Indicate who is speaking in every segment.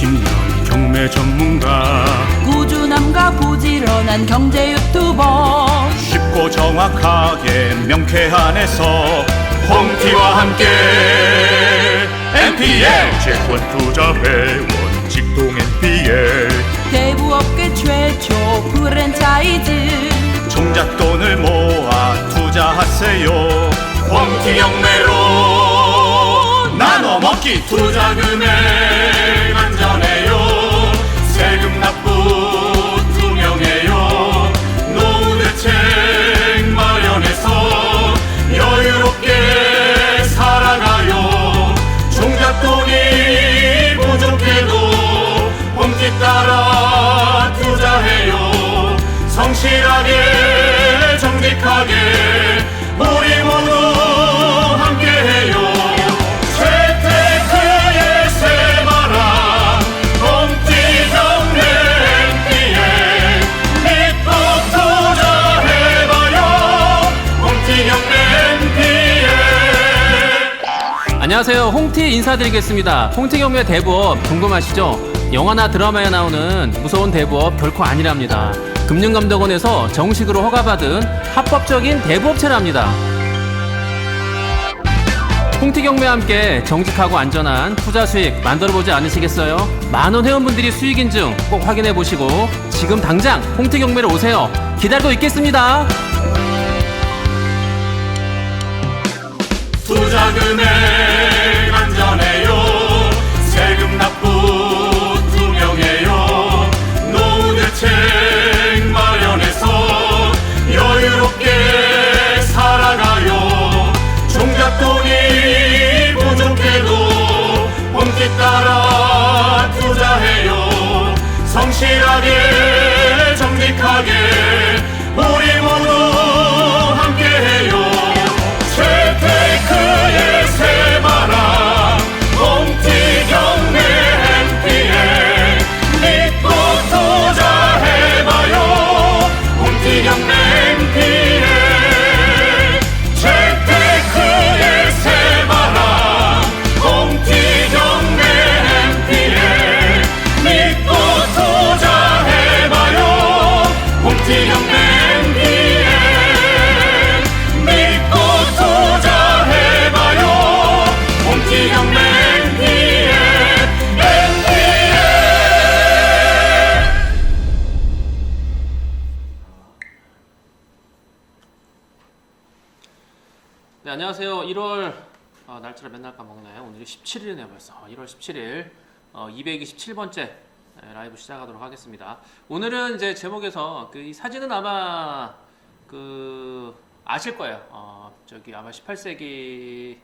Speaker 1: 20년 경매 전문가,
Speaker 2: 꾸준함과 부지런한 경제 유튜버,
Speaker 1: 쉽고 정확하게 명쾌한에서 홍티와 함께 NPL 채권 투자 회원 직동 NPL
Speaker 2: 대부업계 최초 프랜차이즈,
Speaker 1: 종잣돈을 모아 투자하세요. 홍티 경매로 나눠 먹기. 투자 금액 안전해요. 세금 납부 투명해요. 노후 대책 마련해서 여유롭게 살아가요. 종잣돈이 부족해도 홍티 따라 투자해요. 성실하게 정직하게 우리 모두 함께해요. 재테크의 새바람 홍티 경매 NPL 믿고 투자해봐요. 홍티 경매 NPL.
Speaker 3: 안녕하세요. 홍티 인사드리겠습니다. 홍티 경매 대부업 궁금하시죠? 영화나 드라마에 나오는 무서운 대부업 결코 아니랍니다. 금융감독원에서 정식으로 허가받은 합법적인 대부업체랍니다. 홍티 경매와 함께 정직하고 안전한 투자 수익 만들어보지 않으시겠어요? 많은 회원분들이 수익 인증 꼭 확인해보시고 지금 당장 홍티 경매로 오세요. 기다리고 있겠습니다.
Speaker 1: 투자 금액 안전해요. 세금 납부 투명해요. 노후 대책 마련해서 여유롭게 살아가요. 종잣돈이 부족해도 홍티 따라 투자해요. 성실하게 정직하게 우리 모두 함께해요. 재테크의 새바람 홍티 경매 NPL 믿고 투자해봐요. 홍티 경매 NPL 재테크의 새바람 홍티 경매 NPL 믿고 투자해봐요. 홍티 경매
Speaker 3: 네, 안녕하세요. 1월 날짜를 맨날 까먹네. 오늘이 17일이네요 벌써. 1월 17일 227번째 라이브 시작하도록 하겠습니다. 오늘은 이제 제목에서 이 사진은 아마 아실 거예요. 저기 아마 18세기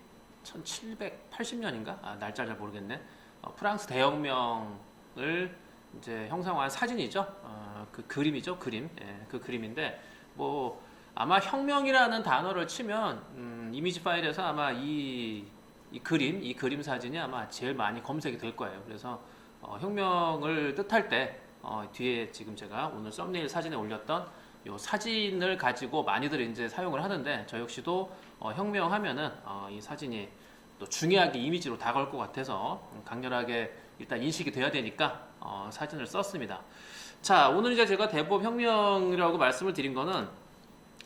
Speaker 3: 1780년인가? 날짜 잘 모르겠네. 프랑스 대혁명을 이제 형상화한 사진이죠. 그 그림이죠, 그림. 예, 그 그림인데 뭐 아마 혁명이라는 단어를 치면 이미지 파일에서 아마 이 그림 사진이 아마 제일 많이 검색이 될 거예요. 그래서 혁명을 뜻할 때 뒤에 지금 제가 오늘 썸네일 사진에 올렸던 이 사진을 가지고 많이들 이제 사용을 하는데 저 역시도 혁명하면은 이 사진이 또 중요하게 이미지로 다가올 것 같아서 강렬하게 일단 인식이 돼야 되니까 사진을 썼습니다. 자, 오늘 이제 제가 대부업 혁명이라고 말씀을 드린 거는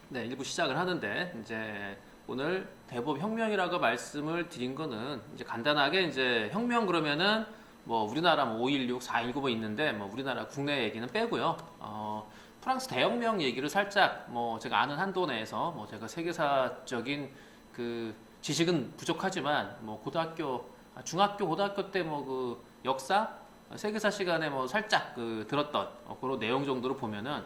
Speaker 3: 네, 일부 시작을 하는데 이제 오늘 대부업 혁명이라고 말씀을 드린 거는 이제 간단하게 이제 혁명 그러면은 뭐 우리나라 5.16, 4.19 뭐 있는데 뭐 우리나라 국내 얘기는 빼고요. 프랑스 대혁명 얘기를 살짝 뭐 제가 아는 한도 내에서 뭐 제가 세계사적인 그 지식은 부족하지만 뭐 중학교 고등학교 때 뭐 그 역사 세계사 시간에 뭐 살짝 들었던 그런 내용 정도로 보면은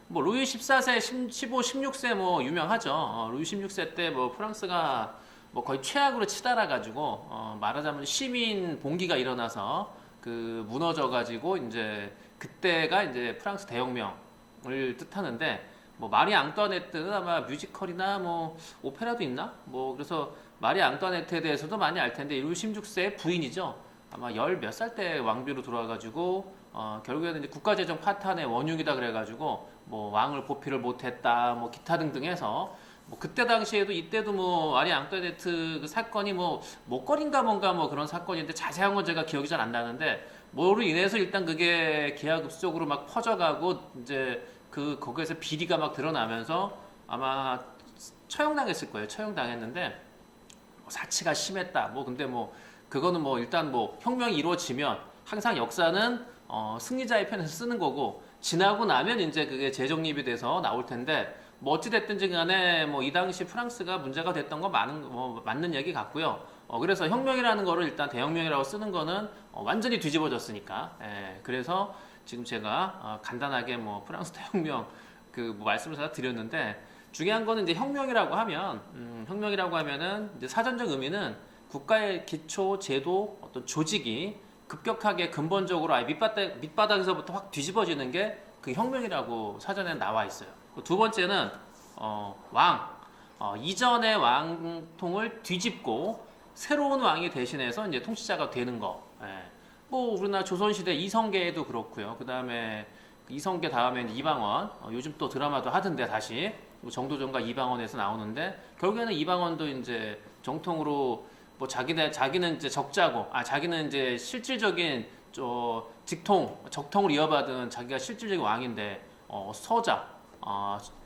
Speaker 3: 뭐 루이 14세, 15, 16세 뭐 유명하죠. 루이 16세 때 뭐 프랑스가 뭐 거의 최악으로 치달아 가지고 말하자면 시민 봉기가 일어나서 무너져 가지고 이제 그때가 이제 프랑스 대혁명을 뜻하는데 뭐 마리 앙뚜아네트 아마 뮤지컬이나 뭐 오페라도 있나? 뭐 그래서 마리 앙뚜아네트에 대해서도 많이 알 텐데 루이 16세의 부인이죠. 아마 10몇 살 때 왕비로 들어와 가지고 결국에는 이제 국가재정 파탄의 원흉이다 그래가지고 뭐 왕을 보필을 못했다 뭐 기타 등등 해서 뭐 그때 당시에도 이때도 뭐 마리 앙뚜아네트 그 사건이 뭐 목걸이인가 뭔가 뭐 그런 사건인데 자세한 건 제가 기억이 잘 안 나는데 뭐로 인해서 일단 그게 기하급수적으로 막 퍼져가고 이제 거기에서 비리가 막 드러나면서 아마 처형당했을 거예요. 처형당했는데 뭐 사치가 심했다. 뭐 근데 뭐 그거는 뭐 일단 뭐 혁명이 이루어지면 항상 역사는 승리자의 편에서 쓰는 거고 지나고 나면 이제 그게 재정립이 돼서 나올 텐데 뭐 어찌 됐든지 간에 뭐 이 당시 프랑스가 문제가 됐던 건 맞는 얘기 같고요. 그래서 혁명이라는 거를 일단 대혁명이라고 쓰는 거는 완전히 뒤집어졌으니까. 예, 그래서 지금 제가 간단하게 뭐 프랑스 대혁명 뭐 말씀을 다 드렸는데 중요한 거는 이제 혁명이라고 하면은 이제 사전적 의미는 국가의 기초 제도 어떤 조직이 급격하게 근본적으로 아예 밑바닥에서부터 확 뒤집어지는 게 그 혁명이라고 사전에 나와 있어요. 두 번째는 이전의 왕통을 뒤집고 새로운 왕이 대신해서 이제 통치자가 되는 거. 예. 뭐 우리나라 조선시대 이성계도 그렇고요. 그 다음에 이성계 다음에 이방원. 요즘 또 드라마도 하던데 다시 정도전과 이방원에서 나오는데 결국에는 이방원도 이제 정통으로 뭐 자기는 이제 적자고 자기는 이제 실질적인 적통을 이어받은 자기가 실질적인 왕인데 서자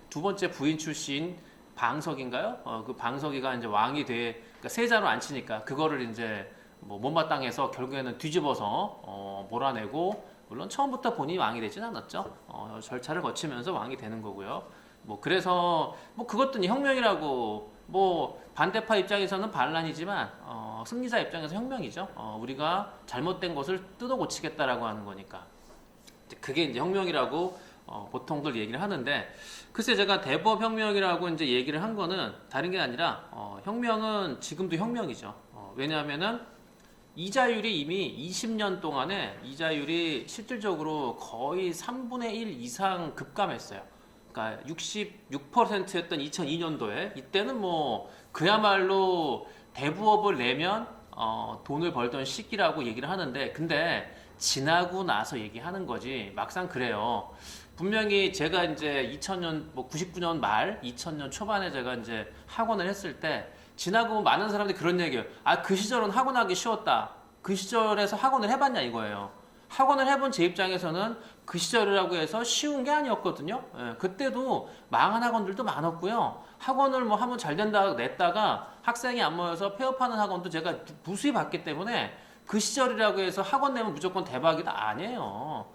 Speaker 3: 두 번째 부인 출신 방석인가요? 그 방석이가 이제 왕이 그러니까 세자로 앉히니까 그거를 이제 뭐 못마땅해서 결국에는 뒤집어서 몰아내고 물론 처음부터 본인이 왕이 되진 않았죠. 절차를 거치면서 왕이 되는 거고요. 뭐 그래서 뭐 그것도 혁명이라고 뭐 반대파 입장에서는 반란이지만 승리자 입장에서 혁명이죠. 우리가 잘못된 것을 뜯어 고치겠다라고 하는 거니까 그게 이제 혁명이라고 보통들 얘기를 하는데 글쎄 제가 대법혁명이라고 이제 얘기를 한 거는 다른 게 아니라 혁명은 지금도 혁명이죠. 왜냐하면은 이자율이 이미 20년 동안에 이자율이 실질적으로 거의 3분의 1 이상 급감했어요. 그러니까 66%였던 2002년도에 이때는 뭐 그야말로 대부업을 내면 돈을 벌던 시기라고 얘기를 하는데 근데 지나고 나서 얘기하는 거지 막상 그래요. 분명히 제가 이제 2000년 뭐 99년 말 2000년 초반에 제가 이제 학원을 했을 때 지나고 많은 사람들이 그런 얘기예요. 그 시절은 학원하기 쉬웠다. 그 시절에서 학원을 해봤냐 이거예요. 학원을 해본 제 입장에서는 그 시절이라고 해서 쉬운 게 아니었거든요. 예, 그때도 망한 학원들도 많았고요. 학원을 뭐 하면 잘 된다 냈다가 학생이 안 모여서 폐업하는 학원도 제가 무수히 봤기 때문에 그 시절이라고 해서 학원 내면 무조건 대박이다 아니에요.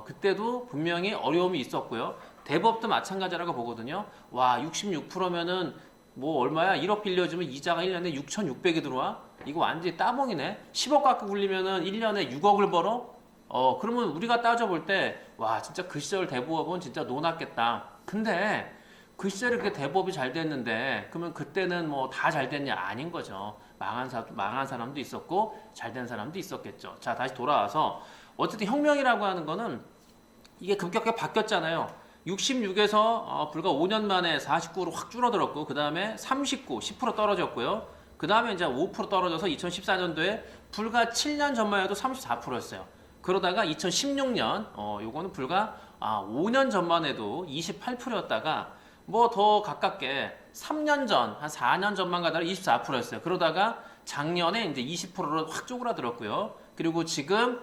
Speaker 3: 그때도 분명히 어려움이 있었고요. 대법도 마찬가지라고 보거든요. 와 66%면은 뭐 얼마야? 1억 빌려주면 이자가 1년에 6,600이 들어와? 이거 완전히 따봉이네. 10억 갖고 굴리면은 1년에 6억을 벌어? 그러면 우리가 따져볼 때, 와, 진짜 그 시절 대부업은 진짜 노났겠다. 근데 그 시절에 그렇게 대부업이 잘 됐는데, 그러면 그때는 뭐 다 잘 됐냐? 아닌 거죠. 망한 사람도 있었고, 잘 된 사람도 있었겠죠. 자, 다시 돌아와서, 어쨌든 혁명이라고 하는 거는 이게 급격하게 바뀌었잖아요. 66에서 불과 5년 만에 49로 확 줄어들었고, 그 다음에 39, 10% 떨어졌고요. 그 다음에 이제 5% 떨어져서 2014년도에 불과 7년 전만 해도 34%였어요. 그러다가 2016년, 요거는 불과 5년 전만 해도 28%였다가 뭐 더 가깝게 3년 전, 한 4년 전만 가다가 24%였어요. 그러다가 작년에 이제 20%로 확 쪼그라들었고요. 그리고 지금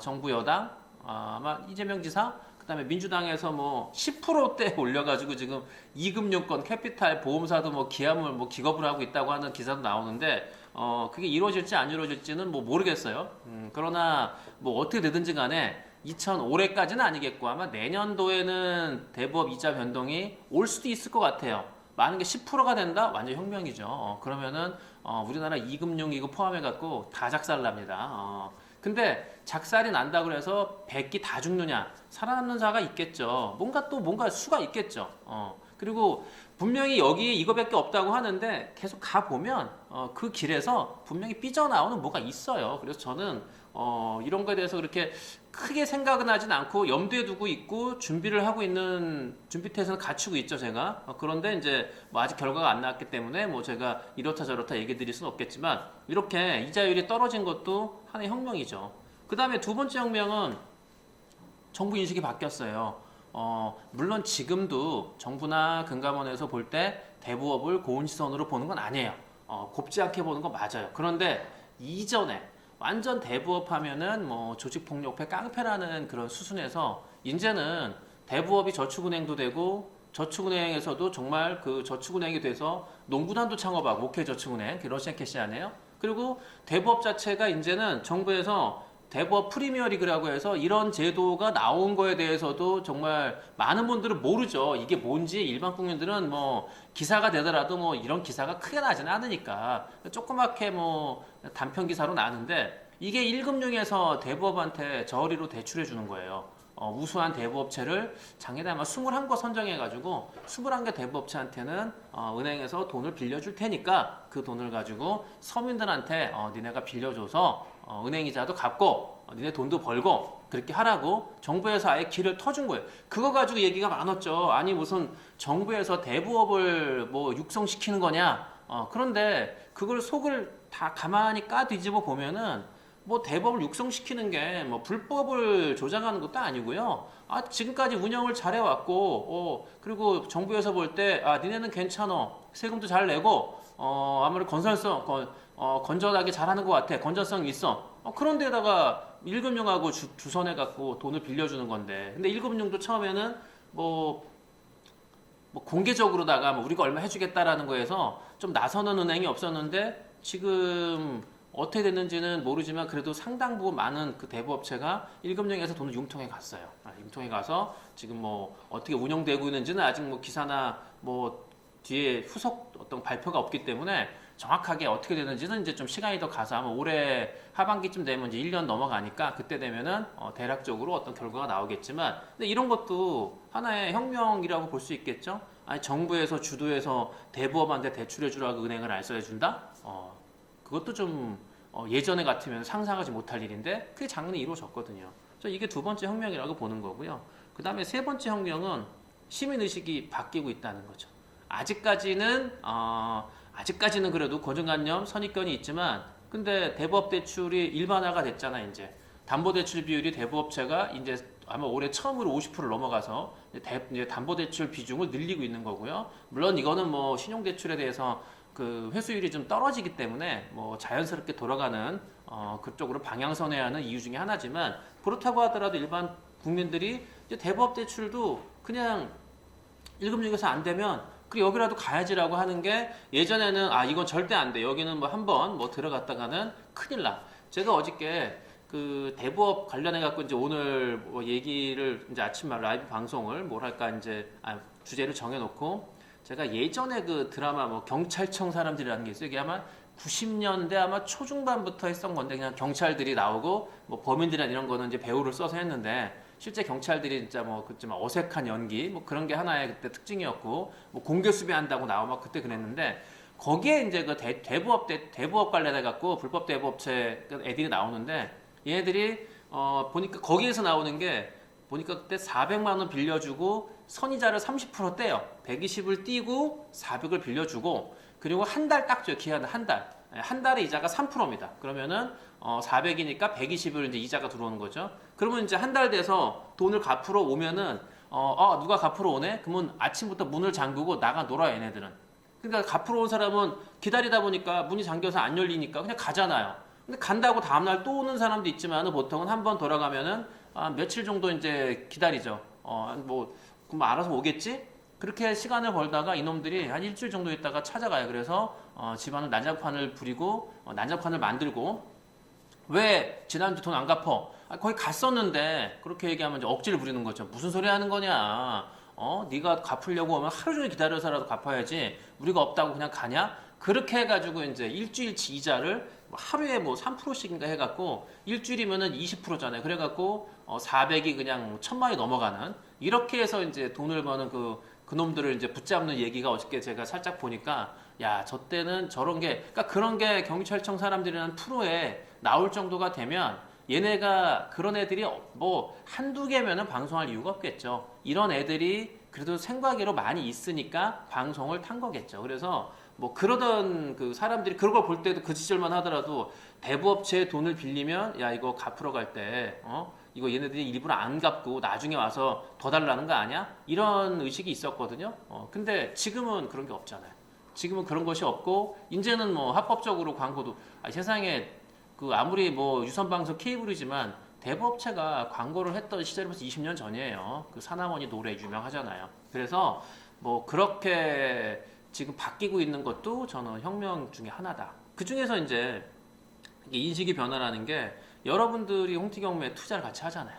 Speaker 3: 정부 여당 아마 이재명 지사 그다음에 민주당에서 뭐 10%대 올려가지고 지금 이금융권, 캐피탈, 보험사도 뭐 기함을 뭐 기겁을 하고 있다고 하는 기사도 나오는데 그게 이루어질지 안 이루어질지는 뭐 모르겠어요. 그러나 뭐 어떻게 되든지 간에 올해까지는 아니겠고 아마 내년도에는 대법 이자 변동이 올 수도 있을 것 같아요. 많은 게 10%가 된다? 완전 혁명이죠. 그러면은 우리나라 이금융 이거 포함해갖고 다 작살납니다. 근데 작살이 난다 그래서 100기 다 죽느냐? 살아남는 자가 있겠죠. 뭔가 수가 있겠죠. 그리고 분명히 여기 이거밖에 없다고 하는데 계속 가보면 그 길에서 분명히 삐져나오는 뭐가 있어요. 그래서 저는 이런 거에 대해서 그렇게 크게 생각은 하진 않고 염두에 두고 있고 준비를 하고 있는 준비태세는 갖추고 있죠 제가. 그런데 이제 뭐 아직 결과가 안 나왔기 때문에 뭐 제가 이렇다 저렇다 얘기 드릴 수는 없겠지만 이렇게 이자율이 떨어진 것도 하나의 혁명이죠. 그 다음에 두 번째 혁명은 정부 인식이 바뀌었어요. 물론 지금도 정부나 금감원에서 볼 때 대부업을 고운 시선으로 보는 건 아니에요. 곱지 않게 보는 건 맞아요. 그런데 이전에 완전 대부업 하면은 뭐 조직폭력배 깡패라는 그런 수순에서 이제는 대부업이 저축은행도 되고 저축은행에서도 정말 그 저축은행이 돼서 농구단도 창업하고 목회저축은행 러시안 캐시하네요. 그리고 대부업 자체가 이제는 정부에서 대부업 프리미어리그라고 해서 이런 제도가 나온 거에 대해서도 정말 많은 분들은 모르죠. 이게 뭔지 일반 국민들은 뭐 기사가 되더라도 뭐 이런 기사가 크게 나지는 않으니까 조그맣게 뭐 단편 기사로 나는데 이게 1금융에서 대부업한테 저리로 대출해 주는 거예요. 우수한 대부업체를 작년에 아마 21거 선정해가지고 21개 대부업체한테는 은행에서 돈을 빌려줄 테니까 그 돈을 가지고 서민들한테 니네가 빌려줘서 은행이자도 갚고 니네 돈도 벌고 그렇게 하라고 정부에서 아예 길을 터준 거예요. 그거 가지고 얘기가 많았죠. 아니 무슨 정부에서 대부업을 뭐 육성시키는 거냐. 그런데 그걸 속을 다 가만히 까 뒤집어 보면은 뭐 대법을 육성시키는 게 뭐 불법을 조장하는 것도 아니고요. 지금까지 운영을 잘해왔고, 그리고 정부에서 볼 때, 니네는 괜찮어. 세금도 잘 내고, 아무래도 건전하게 잘하는 것 같아. 건전성 있어. 그런데다가 1금융하고 주선해갖고 돈을 빌려주는 건데. 근데 1금융도 처음에는 뭐 공개적으로다가 뭐 우리가 얼마 해주겠다라는 거에서 좀 나서는 은행이 없었는데 지금 어떻게 됐는지는 모르지만 그래도 상당 부분 많은 그 대부업체가 1금융에서 돈을 융통해 갔어요. 융통해 가서 지금 뭐 어떻게 운영되고 있는지는 아직 뭐 기사나 뭐 뒤에 후속 어떤 발표가 없기 때문에 정확하게 어떻게 되는지는 이제 좀 시간이 더 가서 아마 올해 하반기쯤 되면 이제 1년 넘어가니까 그때 되면은 대략적으로 어떤 결과가 나오겠지만 근데 이런 것도 하나의 혁명이라고 볼 수 있겠죠. 아니 정부에서 주도해서 대부업한테 대출해 주라고 은행을 알선해 준다? 그것도 좀 예전에 같으면 상상하지 못할 일인데 그게 작년에 이루어졌거든요. 그래서 이게 두 번째 혁명이라고 보는 거고요. 그 다음에 세 번째 혁명은 시민의식이 바뀌고 있다는 거죠. 아직까지는 그래도 고정관념, 선입견이 있지만 근데 대부업 대출이 일반화가 됐잖아 이제. 담보대출 비율이 대부업체가 이제 아마 올해 처음으로 50%를 넘어가서 이제 담보대출 비중을 늘리고 있는 거고요. 물론 이거는 뭐 신용대출에 대해서 그 회수율이 좀 떨어지기 때문에 뭐 자연스럽게 돌아가는 그쪽으로 방향선해야 하는 이유 중에 하나지만 그렇다고 하더라도 일반 국민들이 이제 대부업 대출도 그냥 1금융에서 안 되면 그래 여기라도 가야지라고 하는 게 예전에는 이건 절대 안 돼. 여기는 뭐 한번 뭐 들어갔다가는 큰일 나. 제가 어저께 그 대부업 관련해 갖고 이제 오늘 뭐 얘기를 이제 아침 라이브 방송을 뭐랄까 이제 주제를 정해놓고 제가 예전에 그 드라마 뭐 경찰청 사람들이라는 게 있어요. 이게 아마 90년대 아마 초중반부터 했던 건데 그냥 경찰들이 나오고 뭐 범인들이나 이런 거는 이제 배우를 써서 했는데 실제 경찰들이 진짜 뭐 그쯤 어색한 연기 뭐 그런 게 하나의 그때 특징이었고 뭐 공개 수배한다고 나오고 막 그때 그랬는데 거기에 이제 그 대부업 관련해 갖고 불법 대부업체 애들이 나오는데 얘네들이 보니까 거기에서 나오는 게 보니까 그때 400만 원 빌려주고 선이자를 30% 떼요. 120을 띄고 400을 빌려주고 그리고 한 달 딱 줘요. 기한 한 달. 한 달에 이자가 3%입니다. 그러면은 400이니까 120을 이제 이자가 들어오는 거죠. 그러면 이제 한 달 돼서 돈을 갚으러 오면은 누가 갚으러 오네? 그러면 아침부터 문을 잠그고 나가 놀아요, 얘네들은. 그러니까 갚으러 온 사람은 기다리다 보니까 문이 잠겨서 안 열리니까 그냥 가잖아요. 근데 간다고 다음날 또 오는 사람도 있지만 보통은 한 번 돌아가면은 며칠 정도 이제 기다리죠. 그럼 알아서 오겠지? 그렇게 시간을 벌다가 이놈들이 한 일주일 정도 있다가 찾아가요. 그래서 집안을 난장판을 부리고 난장판을 만들고 왜 지난주 돈 안 갚어? 거기 갔었는데 그렇게 얘기하면 이제 억지를 부리는 거죠. 무슨 소리 하는 거냐? 네가 갚으려고 하면 하루 종일 기다려서라도 갚아야지. 우리가 없다고 그냥 가냐? 그렇게 해가지고 이제 일주일치 이자를 하루에 뭐 3%씩인가 해갖고 일주일이면은 20%잖아요. 그래갖고 400이 그냥 1000만이 넘어가는 이렇게 해서 이제 돈을 버는 그 놈들을 이제 붙잡는 얘기가 어저께 제가 살짝 보니까 야, 저 때는 저런 게 그러니까 그런 게 경찰청 사람들이라는 프로에 나올 정도가 되면 얘네가 그런 애들이 뭐 한두 개면은 방송할 이유가 없겠죠. 이런 애들이 그래도 생과계로 많이 있으니까 방송을 탄 거겠죠. 그래서 뭐 그러던 그 사람들이 그런 걸 볼 때도 그 시절만 하더라도 대부업체에 돈을 빌리면 야 이거 갚으러 갈 때 이거 얘네들이 일부러 안 갚고 나중에 와서 더 달라는 거 아니야? 이런 의식이 있었거든요. 근데 지금은 그런 게 없잖아요. 지금은 그런 것이 없고 이제는 뭐 합법적으로 광고도 세상에 그 아무리 뭐 유선방송 케이블이지만 대부업체가 광고를 했던 시절이 벌써 20년 전이에요. 그 사나머니 노래 유명하잖아요. 그래서 뭐 그렇게 지금 바뀌고 있는 것도 저는 혁명 중에 하나다. 그 중에서 이제 인식이 변화라는 게 여러분들이 홍티경매에 투자를 같이 하잖아요.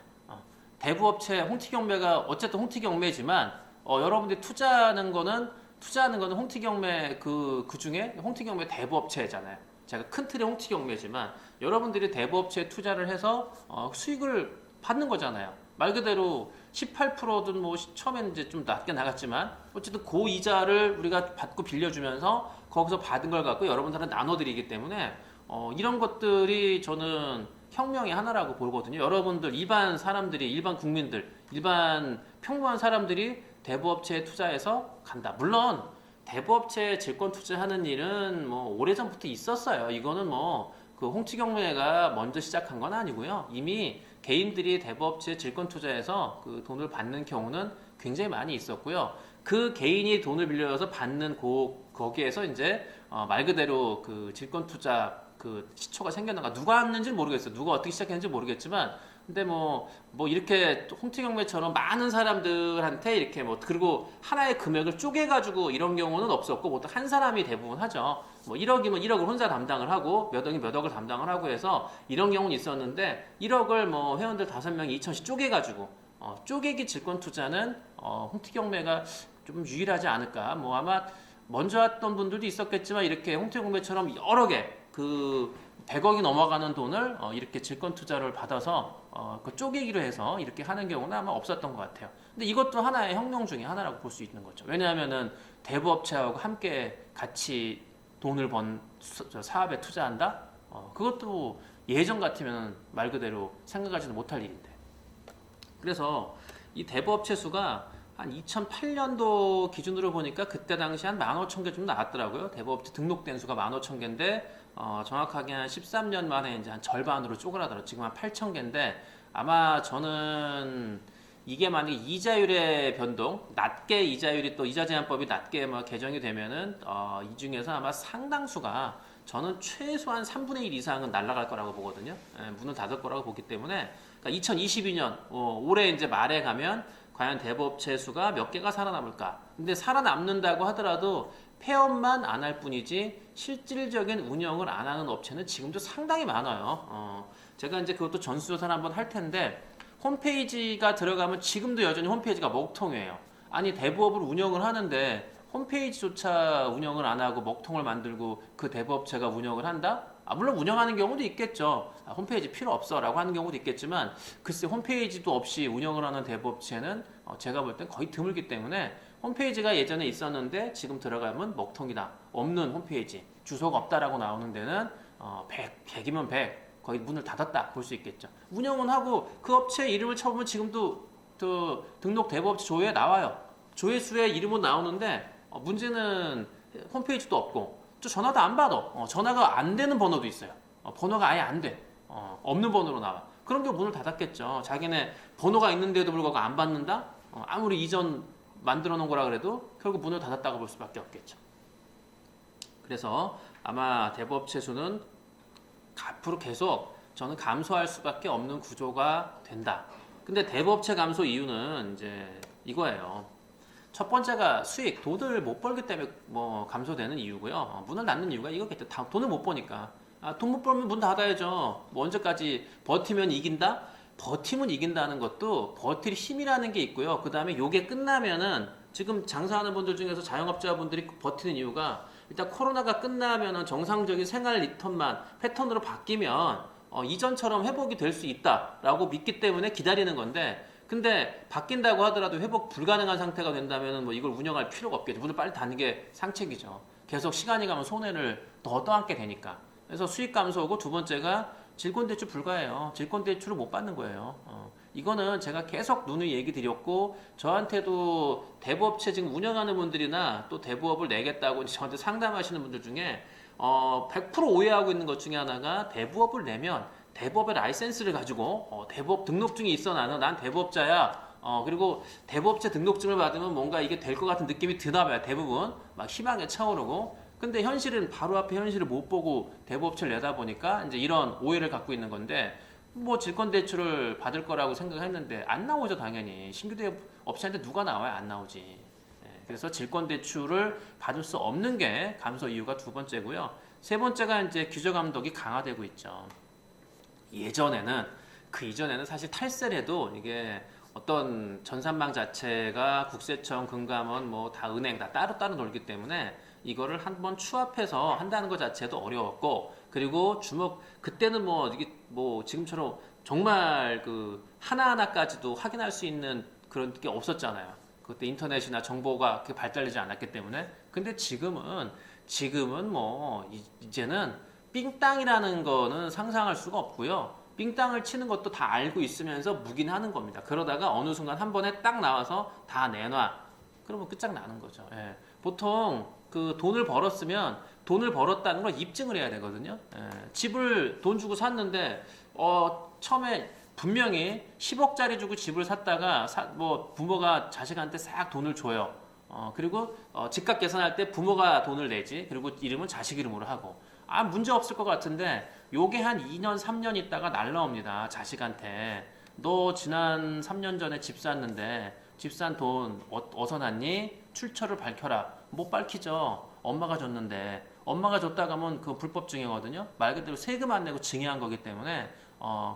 Speaker 3: 대부업체 홍티경매가 어쨌든 홍티경매지만 여러분들이 투자하는 거는 홍티경매 그 중에 홍티경매 대부업체잖아요. 제가 큰 틀의 홍티경매지만 여러분들이 대부업체에 투자를 해서 수익을 받는 거잖아요. 말 그대로 18%든 뭐 처음에는 이제 좀 낮게 나갔지만 어쨌든 고이자를 우리가 받고 빌려주면서 거기서 받은 걸 갖고 여러분들한테 나눠드리기 때문에 이런 것들이 저는 혁명의 하나라고 보거든요. 여러분들 일반 사람들이 일반 국민들 일반 평범한 사람들이 대부업체에 투자해서 간다. 물론 대부업체에 질권 투자하는 일은 뭐 오래전부터 있었어요. 이거는 뭐 그 홍치경매가 먼저 시작한 건 아니고요. 이미 개인들이 대부업체에 질권 투자해서 그 돈을 받는 경우는 굉장히 많이 있었고요. 그 개인이 돈을 빌려서 받는 거기에서 이제 말 그대로 그 질권 투자 그 시초가 생겨나가 누가 했는지 모르겠어요. 누가 어떻게 시작했는지 모르겠지만 근데 뭐 이렇게 홍티경매처럼 많은 사람들한테 이렇게 뭐 그리고 하나의 금액을 쪼개가지고 이런 경우는 없었고 보통 한 사람이 대부분 하죠. 뭐 1억이면 1억을 혼자 담당을 하고 몇 억이 몇 억을 담당을 하고 해서 이런 경우는 있었는데 1억을 뭐 회원들 5명이 2천씩 쪼개가지고 쪼개기 질권 투자는 홍티경매가 좀 유일하지 않을까. 뭐 아마 먼저 했던 분들도 있었겠지만 이렇게 홍티경매처럼 여러 개 그 100억이 넘어가는 돈을 이렇게 질권 투자를 받아서 그 쪼개기로 해서 이렇게 하는 경우는 아마 없었던 것 같아요. 근데 이것도 하나의 혁명 중에 하나라고 볼 수 있는 거죠. 왜냐하면은 대부업체하고 함께 같이 돈을 번 사업에 투자한다? 그것도 예전 같으면 말 그대로 생각하지도 못할 일인데. 그래서 이 대부업체 수가 한 2008년도 기준으로 보니까 그때 당시 한 15,000개 좀 나왔더라고요. 대부업체 등록된 수가 15,000개인데 정확하게 한 13년 만에 이제 한 절반으로 쪼그라들어 지금 한 8,000개인데 아마 저는 이게 만약에 이자율의 변동, 낮게 이자율이 또 이자 제한법이 낮게 뭐 개정이 되면은 이 중에서 아마 상당수가 저는 최소한 3분의 1 이상은 날아갈 거라고 보거든요. 문을 닫을 거라고 보기 때문에 그러니까 2022년 올해 이제 말에 가면 과연 대부업체 수가 몇 개가 살아남을까? 근데 살아남는다고 하더라도 폐업만 안 할 뿐이지 실질적인 운영을 안 하는 업체는 지금도 상당히 많아요. 제가 이제 그것도 전수조사를 한번 할 텐데 홈페이지가 들어가면 지금도 여전히 홈페이지가 먹통이에요. 아니 대부업을 운영을 하는데 홈페이지조차 운영을 안 하고 먹통을 만들고 그 대부업체가 운영을 한다? 물론 운영하는 경우도 있겠죠. 홈페이지 필요 없어 라고 하는 경우도 있겠지만 글쎄 홈페이지도 없이 운영을 하는 대부업체는 제가 볼 땐 거의 드물기 때문에 홈페이지가 예전에 있었는데 지금 들어가면 먹통이다. 없는 홈페이지. 주소가 없다라고 나오는 데는 100이면 100. 거의 문을 닫았다 볼 수 있겠죠. 운영은 하고 그 업체 이름을 쳐보면 지금도 그 등록 대부업체 조회에 나와요. 조회수에 이름은 나오는데 문제는 홈페이지도 없고 또 전화도 안 받아. 전화가 안 되는 번호도 있어요. 번호가 아예 안 돼. 없는 번호로 나와. 그런 경우 문을 닫았겠죠. 자기네 번호가 있는데도 불구하고 안 받는다? 아무리 이전 만들어 놓은 거라 그래도 결국 문을 닫았다고 볼 수밖에 없겠죠. 그래서 아마 대부업체 수는 앞으로 계속 저는 감소할 수밖에 없는 구조가 된다. 근데 대부업체 감소 이유는 이제 이거예요. 첫 번째가 수익, 돈을 못 벌기 때문에 뭐 감소되는 이유고요. 문을 닫는 이유가 이거겠죠. 돈을 못 버니까. 돈 못 벌면 문 닫아야죠. 뭐 언제까지 버티면 이긴다? 버티면 이긴다는 것도 버틸 힘이라는 게 있고요. 그 다음에 요게 끝나면은 지금 장사하는 분들 중에서 자영업자분들이 버티는 이유가 일단 코로나가 끝나면은 정상적인 생활 패턴으로 바뀌면 이전처럼 회복이 될 수 있다라고 믿기 때문에 기다리는 건데 근데 바뀐다고 하더라도 회복 불가능한 상태가 된다면 뭐 이걸 운영할 필요가 없겠죠. 문을 빨리 닫는 게 상책이죠. 계속 시간이 가면 손해를 더 떠안게 되니까. 그래서 수익 감소고 두 번째가 질권대출 불가해요. 질권대출을 못 받는 거예요. 이거는 제가 계속 누누이 얘기 드렸고 저한테도 대부업체 지금 운영하는 분들이나 또 대부업을 내겠다고 저한테 상담하시는 분들 중에 100% 오해하고 있는 것 중에 하나가 대부업을 내면 대부업의 라이센스를 가지고 대부업 등록증이 있어 난 대부업자야. 그리고 대부업체 등록증을 받으면 뭔가 이게 될 것 같은 느낌이 드나 봐요. 대부분 막 희망에 차오르고 근데 현실은 바로 앞에 현실을 못 보고 대부업체를 내다 보니까 이제 이런 오해를 갖고 있는 건데 뭐 질권대출을 받을 거라고 생각했는데 안 나오죠 당연히. 신규 대업체한테 누가 나와요? 안 나오지. 그래서 질권대출을 받을 수 없는 게 감소 이유가 두 번째고요. 세 번째가 이제 규제 감독이 강화되고 있죠. 예전에는 그 이전에는 사실 탈세를 해도 이게 어떤 전산망 자체가 국세청, 금감원, 뭐 다 은행 다 따로 놀기 때문에 이거를 한번 추합해서 한다는 것 자체도 어려웠고, 그리고 그때는 뭐 이게 뭐 지금처럼 정말 그 하나하나까지도 확인할 수 있는 그런 게 없었잖아요. 그때 인터넷이나 정보가 그렇게 발달되지 않았기 때문에. 근데 지금은 뭐 이제는 삥땅이라는 거는 상상할 수가 없고요. 삥땅을 치는 것도 다 알고 있으면서 묵인하는 겁니다. 그러다가 어느 순간 한 번에 딱 나와서 다 내놔. 그러면 끝장나는 거죠. 예. 보통 그 돈을 벌었으면 돈을 벌었다는 걸 입증을 해야 되거든요. 예. 집을 돈 주고 샀는데 처음에 분명히 10억짜리 주고 집을 샀다가 뭐 부모가 자식한테 싹 돈을 줘요. 그리고 집값 계산할 때 부모가 돈을 내지. 그리고 이름은 자식 이름으로 하고. 문제 없을 것 같은데 요게 한 2년 3년 있다가 날라옵니다. 자식한테. 너 지난 3년 전에 집 샀는데 집 산 돈 어디서 났니? 출처를 밝혀라. 못 밝히죠. 엄마가 줬는데. 엄마가 줬다가 하면 그 불법 증여거든요. 말 그대로 세금 안 내고 증여한 거기 때문에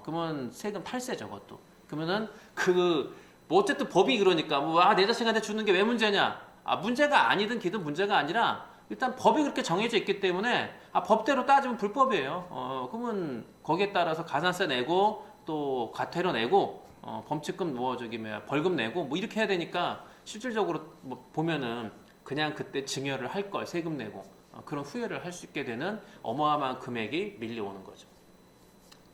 Speaker 3: 그러면 세금 탈세죠, 그것도. 그러면은 뭐 어쨌든 법이 그러니까 내 자식한테 주는 게 왜 문제냐? 문제가 아니든 기든 문제가 아니라 일단 법이 그렇게 정해져 있기 때문에 법대로 따지면 불법이에요. 그러면 거기에 따라서 가산세 내고 또 과태료 내고 범칙금 벌금 내고 뭐 이렇게 해야 되니까 실질적으로 뭐 보면은 그냥 그때 증여를 할 걸 세금 내고 그런 후회를 할 수 있게 되는 어마어마한 금액이 밀려오는 거죠.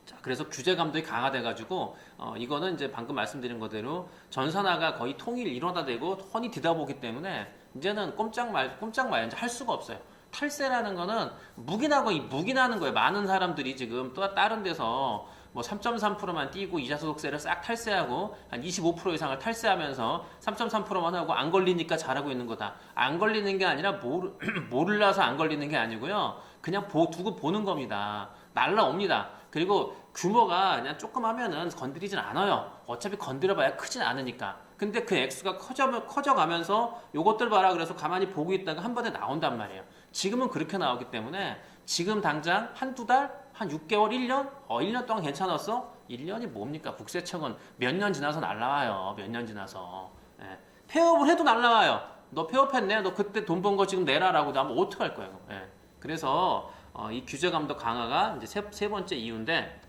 Speaker 3: 자, 그래서 규제 감독이 강화돼가지고 이거는 이제 방금 말씀드린 거대로 전산화가 거의 통일 일원화되고 훤히 뒤다보기 때문에 이제는 꼼짝 말 이제 할 수가 없어요. 탈세라는 거는 묵인하는 거예요. 많은 사람들이 지금 또 다른 데서 뭐 3.3%만 띄고 이자 소득세를 싹 탈세하고 한 25% 이상을 탈세하면서 3.3%만 하고 안 걸리니까 잘하고 있는 거다. 안 걸리는 게 아니라 몰라서 안 걸리는 게 아니고요. 그냥 두고 보는 겁니다. 날라옵니다. 그리고 규모가 그냥 조금 하면은 건드리진 않아요. 어차피 건드려봐야 크진 않으니까. 근데 그 액수가 커져가면서 요것들 봐라 그래서 가만히 보고 있다가 한 번에 나온단 말이에요. 지금은 그렇게 나오기 때문에 지금 당장 한두 달, 한 6개월, 1년? 1년 동안 괜찮았어? 1년이 뭡니까? 국세청은 몇 년 지나서 날라와요. 몇 년 지나서. 예. 폐업을 해도 날라와요. 너 폐업했네? 너 그때 돈 번 거 지금 내라라고 하면 어떡할 거예요? 예. 그래서 이 규제 감독 강화가 이제 세 번째 이유인데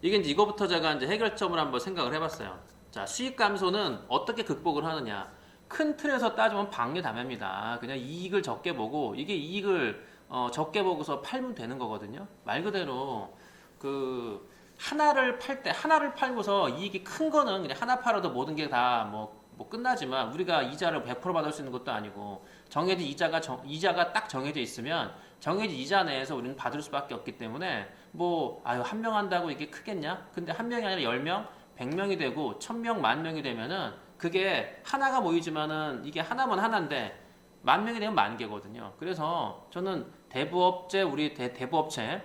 Speaker 3: 이거부터 제가 이제 해결점을 한번 생각을 해봤어요. 자, 수익 감소는 어떻게 극복을 하느냐? 큰 틀에서 따지면 방해담합니다. 그냥 이익을 적게 보고 이게 이익을 적게 보고서 팔면 되는 거거든요. 말 그대로 하나를 팔고서 이익이 큰 거는 그냥 하나 팔아도 모든 게 다 뭐 끝나지만 우리가 이자를 100% 받을 수 있는 것도 아니고 정해진 이자가 딱 정해져 있으면 정해진 이자 내에서 우리는 받을 수밖에 없기 때문에 한 명 한다고 이게 크겠냐? 근데 한 명이 아니라 10명, 100명이 되고 1000명, 10,000명이 되면은 그게 하나가 모이지만은 이게 하나면 하나인데 10,000명이 되면 10,000개거든요. 그래서 저는 우리 대부업체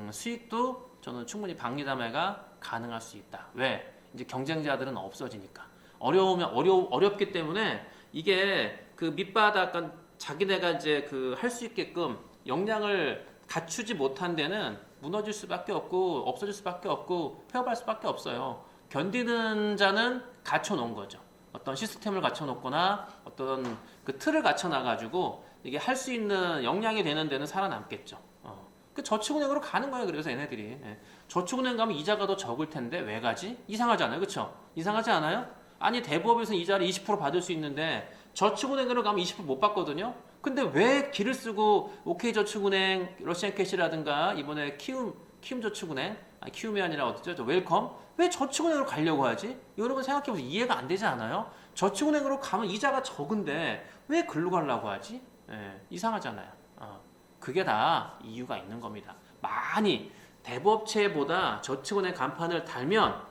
Speaker 3: 수익도 저는 충분히 방리담회가 가능할 수 있다. 왜? 이제 경쟁자들은 없어지니까. 어렵기 때문에 이게 그 밑바닥 자기네가 이제 할 수 있게끔 역량을 갖추지 못한 데는 무너질 수밖에 없고 없어질 수밖에 없고 폐업할 수밖에 없어요. 견디는 자는 갖춰놓은 거죠. 어떤 시스템을 갖춰놓거나 어떤 그 틀을 갖춰놔가지고 이게 할 수 있는 역량이 되는 데는 살아남겠죠. 그 저축은행으로 가는 거예요. 그래서 얘네들이 저축은행 가면 이자가 더 적을 텐데 왜 가지? 이상하잖아요, 그렇죠? 이상하지 않아요? 아니 대부업에서 이자를 20% 받을 수 있는데 저축은행으로 가면 20% 못 받거든요. 근데 왜 길을 쓰고 OK저축은행, 러시안캐시라든가 이번에 키움저축은행, 키움이 아니라 어디죠? 저 웰컴? 왜 저축은행으로 가려고 하지? 여러분 생각해보세요. 이해가 안 되지 않아요? 저축은행으로 가면 이자가 적은데 왜 글로 가려고 하지? 이상하잖아요. 그게 다 이유가 있는 겁니다. 많이 대부업체보다 저축은행 간판을 달면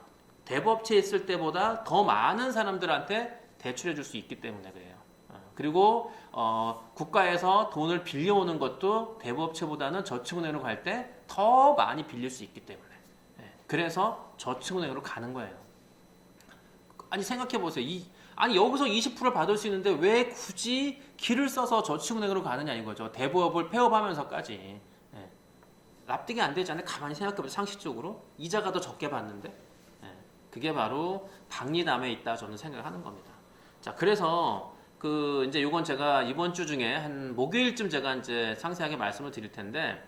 Speaker 3: 대부업체에 있을 때보다 더 많은 사람들한테 대출해 줄 수 있기 때문에 그래요. 그리고 국가에서 돈을 빌려오는 것도 대부업체보다는 저축은행으로 갈 때 더 많이 빌릴 수 있기 때문에 그래서 저축은행으로 가는 거예요. 아니 생각해 보세요. 아니 여기서 20%를 받을 수 있는데 왜 굳이 길을 써서 저축은행으로 가느냐 이거죠. 대부업을 폐업하면서까지 납득이 안 되지 않아요? 가만히 생각해 보세요. 상식적으로 이자가 더 적게 받는데 그게 바로 박리담에 있다 저는 생각하는 겁니다. 자 그래서 이제 요건 제가 이번 주 중에 한 목요일쯤 제가 이제 상세하게 말씀을 드릴 텐데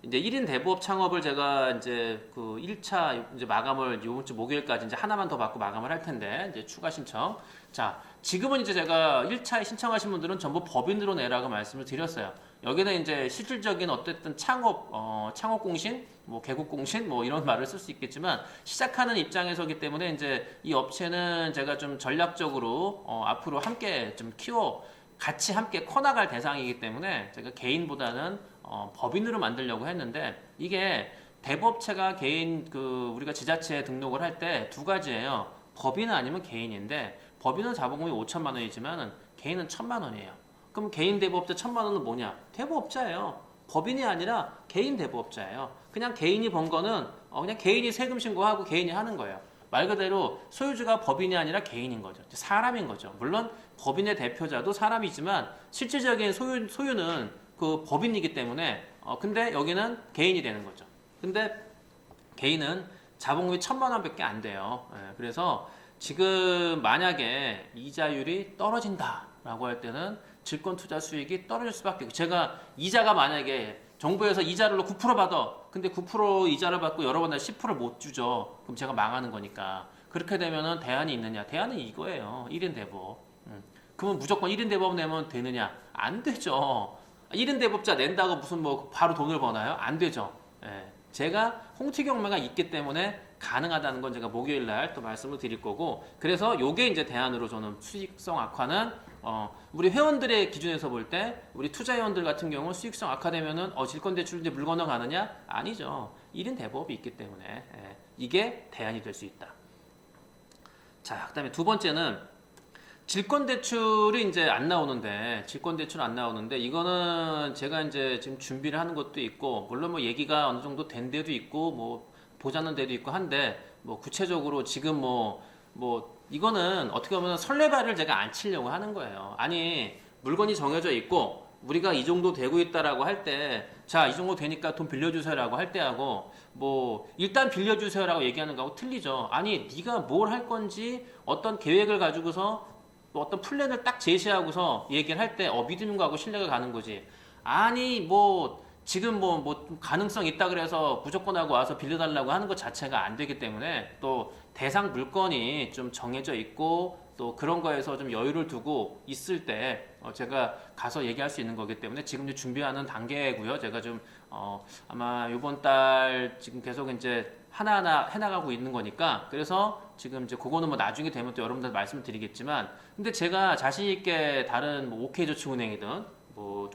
Speaker 3: 이제 1인 대부업 창업을 제가 이제 1차 이제 마감을 이번 주 목요일까지 이제 하나만 더 받고 마감을 할 텐데 이제 추가 신청. 자, 지금은 이제 제가 1차에 신청하신 분들은 전부 법인으로 내라고 말씀을 드렸어요. 여기는 이제 실질적인 어쨌든 창업 공신, 뭐 개국 공신 뭐 이런 말을 쓸 수 있겠지만 시작하는 입장에서기 때문에 이제 이 업체는 제가 좀 전략적으로 앞으로 함께 좀 같이 함께 커나갈 대상이기 때문에 제가 개인보다는 법인으로 만들려고 했는데 이게 대부업체가 개인 우리가 지자체에 등록을 할 때 두 가지예요. 법인 아니면 개인인데 법인은 자본금이 5천만 원이지만 개인은 1,000만 원이에요. 그럼 개인 대부업자 1,000만 원은 뭐냐? 대부업자예요. 법인이 아니라 개인 대부업자예요. 그냥 개인이 번 거는 그냥 개인이 세금 신고하고 개인이 하는 거예요. 말 그대로 소유주가 법인이 아니라 개인인 거죠. 사람인 거죠. 물론 법인의 대표자도 사람이지만 실질적인 소유는 법인이기 때문에 근데 여기는 개인이 되는 거죠. 근데 개인은 자본금이 1,000만 원밖에 안 돼요. 그래서 지금 만약에 이자율이 떨어진다라고 할 때는 질권 투자 수익이 떨어질 수밖에 없고 제가 이자가 만약에 정부에서 이자를 9% 받아. 근데 9% 이자를 받고 여러 번 10%를 못 주죠. 그럼 제가 망하는 거니까. 그렇게 되면은 대안이 있느냐? 대안은 이거예요. 1인 대부업. 그러면 무조건 1인 대부업 내면 되느냐? 안 되죠. 1인 대부업자 낸다고 무슨 바로 돈을 버나요? 안 되죠. 제가 홍티 경매가 있기 때문에 가능하다는 건 제가 목요일 날 또 말씀을 드릴 거고 그래서 요게 이제 대안으로 저는 수익성 악화는 우리 회원들의 기준에서 볼 때 우리 투자회원들 같은 경우 수익성 악화되면은 질권대출 이제 물 건너가느냐? 아니죠. 1인 대부업이 있기 때문에 이게 대안이 될 수 있다. 자, 그다음에 두 번째는 질권대출이 이제 안 나오는데 이거는 제가 이제 지금 준비를 하는 것도 있고 물론 뭐 얘기가 어느 정도 된 데도 있고 뭐 보자는 데도 있고 한데 뭐 구체적으로 지금 이거는 어떻게 보면 설레발을 제가 안 치려고 하는 거예요. 아니 물건이 정해져 있고 우리가 이 정도 되고 있다라고 할 때 자 이 정도 되니까 돈 빌려주세요라고 할 때하고 일단 빌려주세요라고 얘기하는 거하고 틀리죠. 아니 네가 뭘 할 건지 어떤 계획을 가지고서 어떤 플랜을 딱 제시하고서 얘기를 할 때 믿음과하고 신뢰가 가는 거지. 아니 지금 가능성 있다 그래서 무조건 하고 와서 빌려달라고 하는 것 자체가 안 되기 때문에 또 대상 물건이 좀 정해져 있고 또 그런 거에서 좀 여유를 두고 있을 때 제가 가서 얘기할 수 있는 거기 때문에 지금 이제 준비하는 단계고요. 제가 좀 아마 이번 달 지금 계속 이제 하나하나 해나가고 있는 거니까 그래서 지금 이제 그거는 나중에 되면 또 여러분들 말씀을 드리겠지만 근데 제가 자신 있게 다른 OK저축은행이든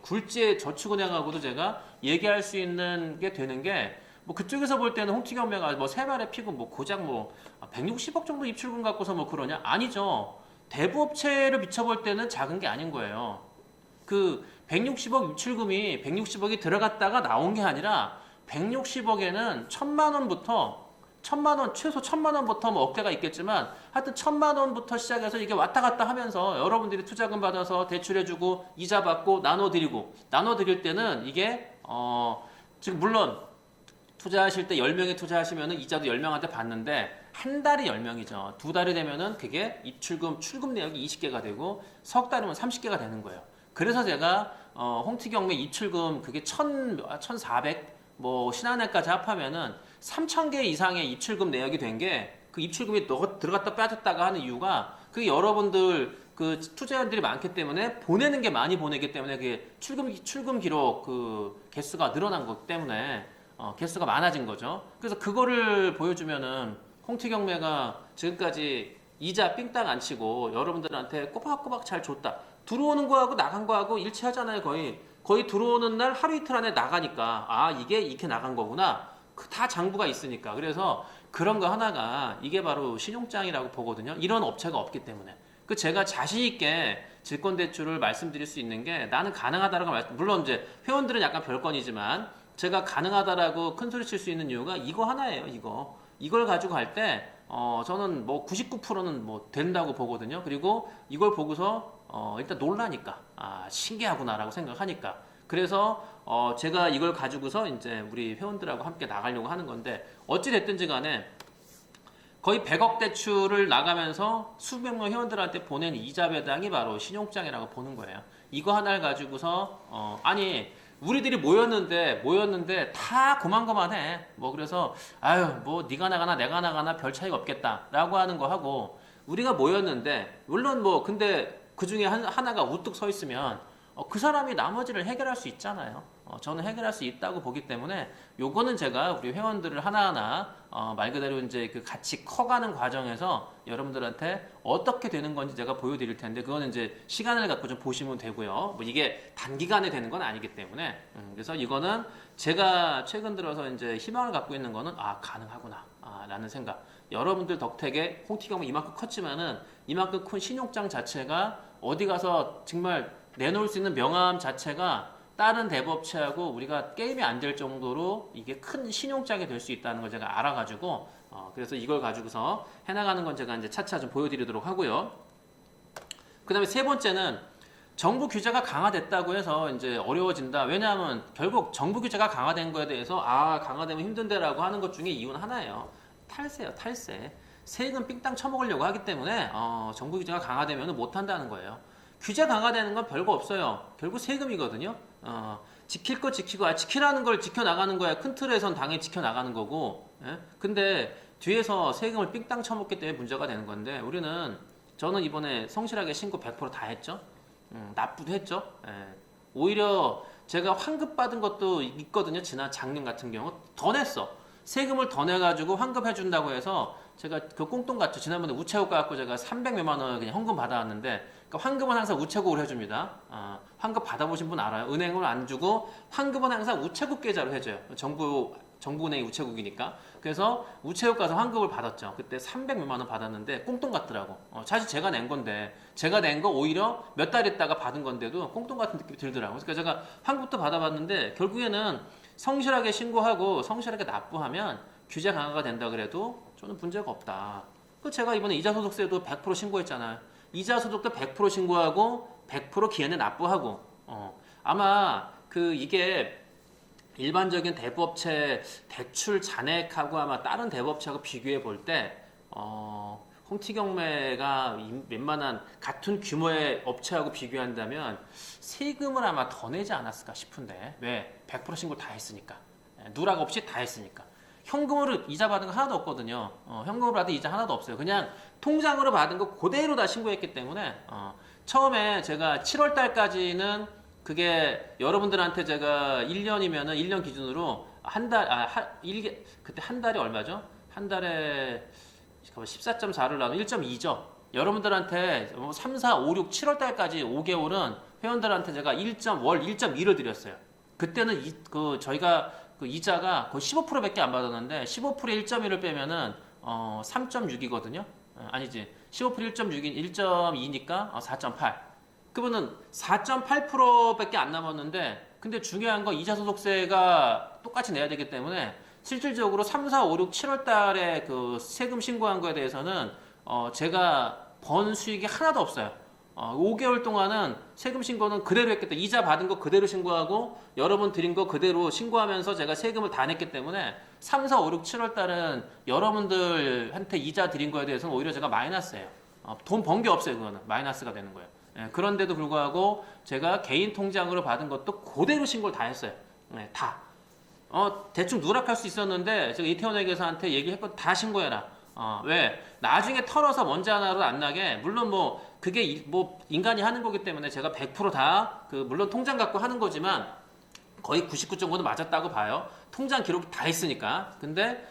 Speaker 3: 굴지의 저축은행하고도 제가 얘기할 수 있는 게 되는 게 그쪽에서 볼 때는 홍티경매가 세 발에 피고 고작 160억 정도 입출금 갖고서 그러냐? 아니죠. 대부업체를 비춰볼 때는 작은 게 아닌 거예요. 160억 입출금이 160억이 들어갔다가 나온 게 아니라 160억에는 1,000만 원부터 최소 1,000만 원부터 억대가 있겠지만 하여튼 1,000만 원부터 시작해서 이게 왔다 갔다 하면서 여러분들이 투자금 받아서 대출해주고 이자 받고 나눠드릴 때는 이게 지금 물론 투자하실 때 10명이 투자하시면은 이자도 10명한테 받는데 한 달이 10명이죠. 두 달이 되면은 그게 출금 내역이 20개가 되고 석 달이면 30개가 되는 거예요. 그래서 제가 홍티경매 입출금 그게 1,400 신한은행까지 합하면은 3,000개 이상의 입출금 내역이 된 게 그 입출금이 들어갔다 빠졌다가 하는 이유가 그게 여러분들 투자자들이 많기 때문에 보내는 게 많이 보내기 때문에 그게 출금 기록 개수가 늘어난 것 때문에 개수가 많아진 거죠. 그래서 그거를 보여주면은 홍티경매가 지금까지 이자 삥땅 안 치고 여러분들한테 꼬박꼬박 잘 줬다. 들어오는 거하고 나간 거하고 일치하잖아요. 거의 들어오는 날 하루 이틀 안에 나가니까 이게 이렇게 나간 거구나. 다 장부가 있으니까. 그래서 그런 거 하나가 이게 바로 신용장이라고 보거든요. 이런 업체가 없기 때문에. 제가 자신 있게 질권대출을 말씀드릴 수 있는 게 나는 가능하다라고 물론 이제 회원들은 약간 별건이지만 제가 가능하다라고 큰 소리 칠 수 있는 이유가 이거 하나예요. 이걸 가지고 갈 때 저는 뭐 99%는 뭐 된다고 보거든요. 그리고 이걸 보고서 일단 놀라니까 신기하구나라고 생각하니까 그래서 제가 이걸 가지고서 이제 우리 회원들하고 함께 나가려고 하는 건데 어찌 됐든지 간에 거의 100억 대출을 나가면서 수백 명 회원들한테 보낸 이자 배당이 바로 신용장이라고 보는 거예요. 이거 하나를 가지고서 아니 우리들이 모였는데 다 고만고만해. 뭐 그래서 아유 뭐 네가 나가나 내가 나가나 별 차이가 없겠다라고 하는 거 하고 우리가 모였는데 물론 뭐 근데 그 중에 하나가 우뚝 서 있으면 그 사람이 나머지를 해결할 수 있잖아요. 저는 해결할 수 있다고 보기 때문에 요거는 제가 우리 회원들을 하나하나 말 그대로 이제 그 같이 커가는 과정에서 여러분들한테 어떻게 되는 건지 제가 보여드릴 텐데 그거는 이제 시간을 갖고 좀 보시면 되고요. 뭐 이게 단기간에 되는 건 아니기 때문에 그래서 이거는 제가 최근 들어서 이제 희망을 갖고 있는 거는 가능하구나 라는 생각. 여러분들 덕택에 홍티경은 이만큼 컸지만은 이만큼 큰 신용장 자체가 어디 가서 정말 내놓을 수 있는 명함 자체가 다른 대부업체하고 우리가 게임이 안 될 정도로 이게 큰 신용장이 될 수 있다는 걸 제가 알아가지고 그래서 이걸 가지고서 해나가는 건 제가 이제 차차 좀 보여드리도록 하고요. 그 다음에 세 번째는 정부 규제가 강화됐다고 해서 이제 어려워진다. 왜냐하면 결국 정부 규제가 강화된 거에 대해서 강화되면 힘든데라고 하는 것 중에 이유는 하나예요. 탈세예요, 탈세. 세금 삥땅 쳐먹으려고 하기 때문에 정부 규제가 강화되면 못한다는 거예요. 규제 강화되는 건 별거 없어요. 결국 세금이거든요. 지킬 거 지키고 지키라는 걸 지켜나가는 거야. 큰 틀에선 당연히 지켜나가는 거고. 예? 근데 뒤에서 세금을 삥땅 쳐먹기 때문에 문제가 되는 건데 저는 이번에 성실하게 신고 100% 다 했죠. 납부도 했죠. 예. 오히려 제가 환급받은 것도 있거든요. 지난 작년 같은 경우 더 냈어. 세금을 더 내가지고 환급해준다고 해서 제가 그 꽁돈 갔죠. 지난번에 우체국 가갖고 제가 300몇만 원 그냥 현금 받아왔는데 그러니까 환급은 항상 우체국으로 해줍니다. 환급 받아보신 분 알아요? 은행으로 안 주고 환급은 항상 우체국 계좌로 해줘요. 정부은행이 우체국이니까. 그래서 우체국 가서 환급을 받았죠. 그때 300몇만 원 받았는데 꽁돈 같더라고. 사실 제가 낸 건데 제가 낸 거 오히려 몇 달 있다가 받은 건데도 꽁돈 같은 느낌이 들더라고요. 그러니까 제가 환급도 받아봤는데 결국에는 성실하게 신고하고 성실하게 납부하면 규제 강화가 된다 그래도 저는 문제가 없다. 제가 이번에 이자소득세도 100% 신고했잖아요. 이자소득도 100% 신고하고 100% 기한에 납부하고 아마 이게 일반적인 대부업체 대출 잔액하고 아마 다른 대부업체하고 비교해 볼 때 홍티경매가 웬만한 같은 규모의 업체하고 비교한다면 세금을 아마 더 내지 않았을까 싶은데 왜? 100% 신고 다 했으니까 누락 없이 다 했으니까 현금으로 이자 받은 거 하나도 없거든요. 현금으로 받은 이자 하나도 없어요. 그냥 통장으로 받은 거 그대로 다 신고했기 때문에 처음에 제가 7월 달까지는 그게 여러분들한테 제가 1년이면은 1년 기준으로 그때 한 달이 얼마죠? 한 달에 14.4를 나누면 1.2죠. 여러분들한테 3, 4, 5, 6, 7월 달까지 5개월은 회원들한테 제가 월 1.2를 드렸어요. 그때는 저희가 그 이자가 거의 15%밖에 안 받았는데 15%에 1.1을 빼면은 3.6이거든요. 아니지. 15% 1.2니까 4.8. 그러면은 4.8%밖에 안 남았는데 근데 중요한 거 이자소득세가 똑같이 내야 되기 때문에 실질적으로 3, 4, 5, 6, 7월 달에 그 세금 신고한 거에 대해서는 제가 번 수익이 하나도 없어요. 5개월 동안은 세금 신고는 그대로 했기 때문에 이자 받은 거 그대로 신고하고 여러분 드린 거 그대로 신고하면서 제가 세금을 다 냈기 때문에 3, 4, 5, 6, 7월 달은 여러분들한테 이자 드린 거에 대해서는 오히려 제가 마이너스예요. 돈 번 게 없어요. 그거는 마이너스가 되는 거예요. 그런데도 불구하고 제가 개인 통장으로 받은 것도 그대로 신고를 다 했어요. 다. 대충 누락할 수 있었는데 제가 이태원회계사한테 얘기했거든. 다 신고해라. 왜? 나중에 털어서 먼지 하나로 안 나게 물론 그게 인간이 하는 거기 때문에 제가 100% 다 물론 통장 갖고 하는 거지만 거의 99 정도는 맞았다고 봐요. 통장 기록 다 있으니까. 근데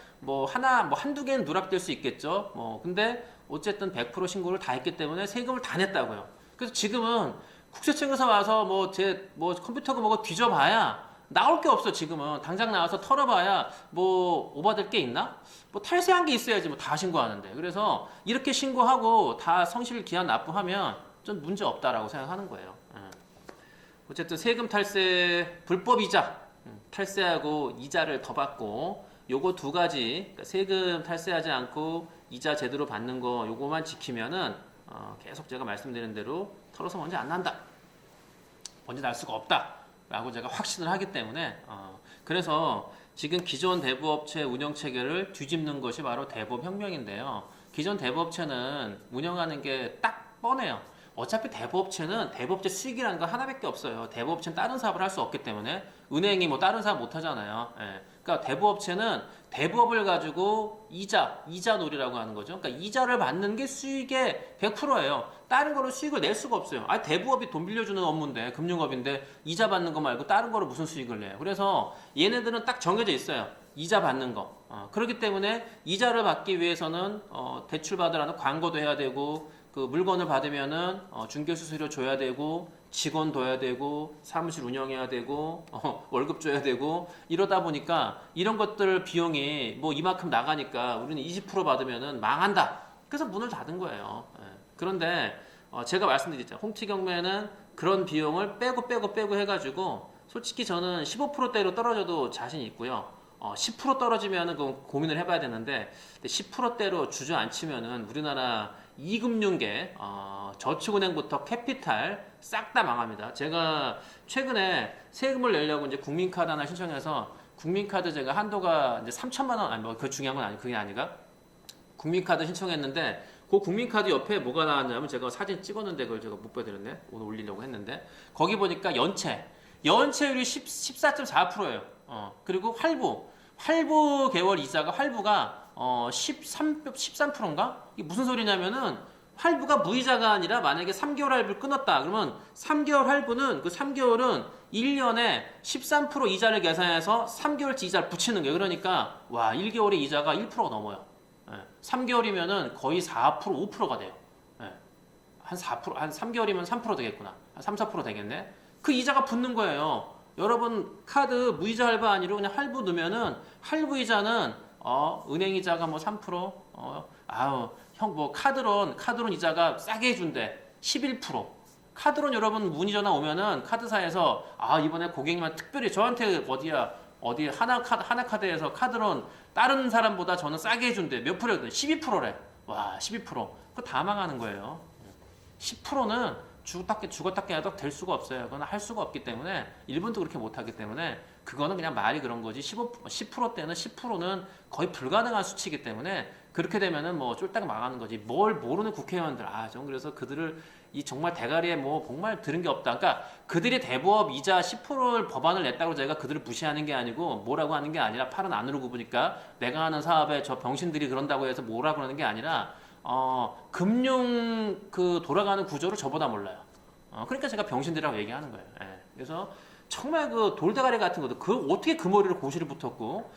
Speaker 3: 한두 개는 누락될 수 있겠죠. 근데 어쨌든 100% 신고를 다 했기 때문에 세금을 다 냈다고요. 그래서 지금은 국세청에서 와서 컴퓨터고 뭐고 뒤져봐야 나올 게 없어. 지금은 당장 나와서 털어봐야 오바될 게 있나? 탈세한 게 있어야지 다 신고하는데. 그래서 이렇게 신고하고 다 성실 기한 납부하면 좀 문제 없다라고 생각하는 거예요. 어쨌든 세금 탈세 불법 이자 탈세하고 이자를 더 받고 요거 두 가지 그러니까 세금 탈세하지 않고 이자 제대로 받는 거 요거만 지키면은 계속 제가 말씀드린 대로 털어서 먼지 안 난다. 먼지 날 수가 없다. 라고 제가 확신을 하기 때문에 그래서 지금 기존 대부업체 운영 체계를 뒤집는 것이 바로 대부업혁명인데요. 기존 대부업체는 운영하는 게 딱 뻔해요. 어차피 대부업체는 대부업체 수익이라는 거 하나밖에 없어요. 대부업체는 다른 사업을 할 수 없기 때문에 은행이 뭐 다른 사업 못 하잖아요. 예. 그러니까 대부업체는 대부업을 가지고 이자 놀이라고 하는 거죠. 그러니까 이자를 받는 게 수익의 100%예요. 다른 거로 수익을 낼 수가 없어요. 아, 대부업이 돈 빌려주는 업무인데 금융업인데 이자 받는 거 말고 다른 거로 무슨 수익을 내요. 그래서 얘네들은 딱 정해져 있어요. 이자 받는 거. 그렇기 때문에 이자를 받기 위해서는 대출 받으라는 광고도 해야 되고 그 물건을 받으면은 중개수수료 줘야 되고 직원 둬야 되고 사무실 운영해야 되고 월급 줘야 되고 이러다 보니까 이런 것들 비용이 뭐 이만큼 나가니까 우리는 20% 받으면은 망한다. 그래서 문을 닫은 거예요. 그런데 제가 말씀드렸죠. 홈티 경매는 그런 비용을 빼고 해가지고 솔직히 저는 15%대로 떨어져도 자신 있고요. 10% 떨어지면은 그 고민을 해봐야 되는데 10%대로 주저앉히면은 우리나라 이금융계 저축은행부터 캐피탈 싹 다 망합니다. 제가 최근에 세금을 내려고 이제 국민카드 하나 신청해서 국민카드 제가 한도가 이제 3천만 원 아니 뭐 그 중요한 건 아니 그게 아니라 국민카드 신청했는데 그 국민카드 옆에 뭐가 나왔냐면 제가 사진 찍었는데 그걸 제가 못 보여드렸네. 오늘 올리려고 했는데 거기 보니까 연체율이 14.4%예요. 그리고 할부 개월 이자가 할부가 13%인가? 이게 무슨 소리냐면은 할부가 무이자가 아니라 만약에 3개월 할부를 끊었다. 그러면 3개월 할부는 그 3개월은 1년에 13% 이자를 계산해서 3개월치 이자를 붙이는 거예요. 그러니까 와 1개월에 이자가 1%가 넘어요. 3개월이면은 거의 4% 5%가 돼요. 한 4%, 한 3개월이면 3% 되겠구나. 한 3, 4% 되겠네. 그 이자가 붙는 거예요. 여러분 카드 무이자 할부 아니로 그냥 할부 넣으면은 할부 이자는 은행 이자가 뭐 3%, 형 뭐 카드론 이자가 싸게 해준대 11%. 카드론 여러분 문의 전화 오면은 카드사에서 이번에 고객님한테 특별히 저한테 어디 하나카드에서 카드론 다른 사람보다 저는 싸게 해준대 몇 프로거든 12%래. 와 12%. 그거 다 망하는 거예요. 10%는 죽었다 깨도 될 수가 없어요. 그건 할 수가 없기 때문에 일본도 그렇게 못하기 때문에 그거는 그냥 말이 그런 거지 10%대는 10%는 거의 불가능한 수치이기 때문에 그렇게 되면은 뭐 쫄딱 망하는 거지. 뭘 모르는 국회의원들 전 그래서 그들을 이 정말 대가리에 뭐 정말 들은 게 없다. 그러니까 그들이 대부업 이자 10%를 법안을 냈다고 제가 그들을 무시하는 게 아니고 뭐라고 하는 게 아니라 팔은 안으로 굽으니까 내가 하는 사업에 저 병신들이 그런다고 해서 뭐라 그러는 게 아니라 금융 그 돌아가는 구조를 저보다 몰라요. 그러니까 제가 병신들이라고 얘기하는 거예요. 그래서 정말 그 돌대가리 같은 것도 그 어떻게 그 머리로 고시를 붙었고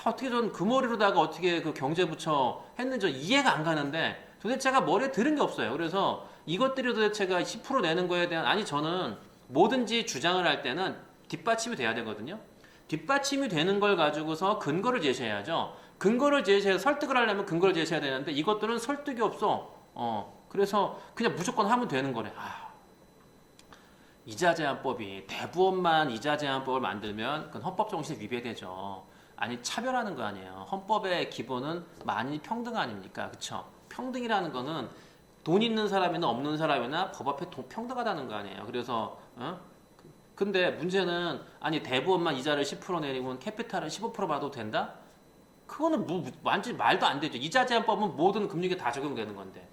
Speaker 3: 어떻게 전 그 머리로다가 어떻게 그 경제부처 했는지 이해가 안 가는데 도대체 제가 머리에 들은 게 없어요. 그래서 이것들이 도대체가 10% 내는 거에 대한 저는 뭐든지 주장을 할 때는 뒷받침이 돼야 되거든요. 뒷받침이 되는 걸 가지고서 근거를 제시해야죠. 근거를 제시해서 설득을 하려면 근거를 제시해야 되는데 이것들은 설득이 없어. 그래서 그냥 무조건 하면 되는 거래. 이자 제한법이 대부업만 이자 제한법을 만들면 그건 헌법 정신에 위배되죠. 아니 차별하는 거 아니에요. 헌법의 기본은 만인이 평등 아닙니까? 그렇죠? 평등이라는 거는 돈 있는 사람이나 없는 사람이나 법 앞에 평등하다는 거 아니에요. 그래서 근데 문제는 대부업만 이자를 10% 내리면 캐피탈은 15% 받아도 된다? 그거는 완전히 말도 안 되죠. 이자 제한법은 모든 금융에 다 적용되는 건데.